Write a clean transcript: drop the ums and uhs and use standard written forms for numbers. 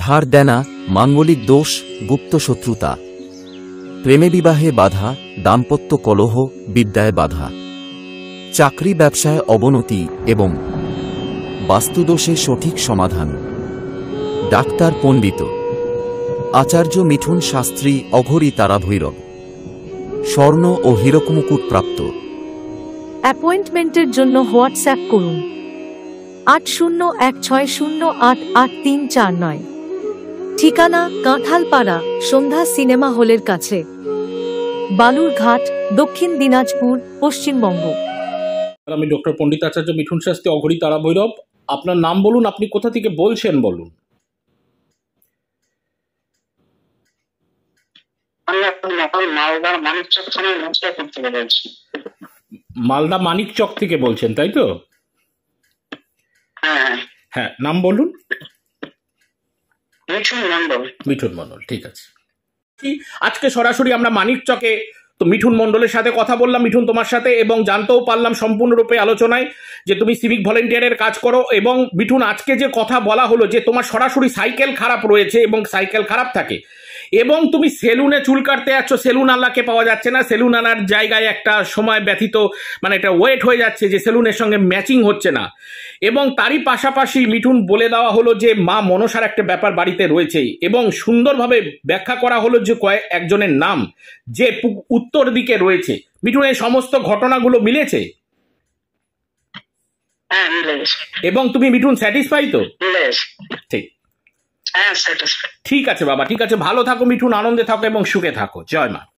ধার দেনা, মাঙ্গলিক দোষ, গুপ্ত শত্রুতা, প্রেমে বিবাহে বাধা, দাম্পত্য কলহ, বিদ্যায় বাধা, চাকরি ব্যবসায় অবনতি এবং বাস্তুদোষে সঠিক সমাধান। ডাক্তার পণ্ডিত আচার্য মিঠুন শাস্ত্রী, অঘরী তারা ভৈরব, স্বর্ণ ও হীরক মুকুট প্রাপ্ত। অ্যাপয়েন্টমেন্টের জন্য হোয়াটসঅ্যাপ করুন 8016088349। ঠিকানা কাঁঠালপাড়া, সন্ধ্যা সিনেমা হলের কাছে, বালুরঘাট, দক্ষিণ দিনাজপুর, পশ্চিমবঙ্গ। আমি ডক্টর পণ্ডিত আচার্য মিঠুন শাস্ত্রী, অঘরী তারা ভৈরব। আপনার নাম বলুন, আপনি কোথা থেকে বলছেন বলুন। মালদা মানিকচক থেকে বলছেন, তাই তো? হ্যাঁ, নাম বলুন। মিঠুন মণ্ডল, ঠিক আছে। আজকে সরাসরি আমরা মানিকচকে তো মিঠুন মণ্ডলের সাথে কথা বললাম, মিঠুন তোমার সাথে, এবং জানতেও পারলাম সম্পূর্ণরূপে আলোচনায় যে তুমি সিভিক ভলেন্টিয়ারের কাজ করো। এবং মিঠুন, আজকে যে কথা বলা হলো যে তোমার সরাসরি সাইকেল খারাপ রয়েছে এবং সাইকেল খারাপ থাকে, এবং তুমি সেলুনে চুল কাটতে যাচ্ছ, সেলুন আলাকে পাওয়া যাচ্ছে না, সেলুন আলার জায়গায় একটা সময় ব্যতীত মানে একটা ওয়েট হয়ে যাচ্ছে যে সেলুনের সঙ্গে ম্যাচিং হচ্ছে না। এবং তারই পাশাপাশি মিঠুন বলে দেওয়া হলো যে মা মনসার একটা ব্যাপার বাড়িতে রয়েছে, এবং সুন্দরভাবে ব্যাখ্যা করা হলো যে একজনের নাম যে উত্তর দিকে রয়েছে। মিঠুন, এই সমস্ত ঘটনাগুলো মিলেছে? এবং তুমি মিঠুন স্যাটিসফাই তো? ঠিক, ঠিক আছে বাবা, ঠিক আছে, ভালো থাকো মিঠুন, আনন্দে থাকো এবং সুখে থাকো। জয় মা।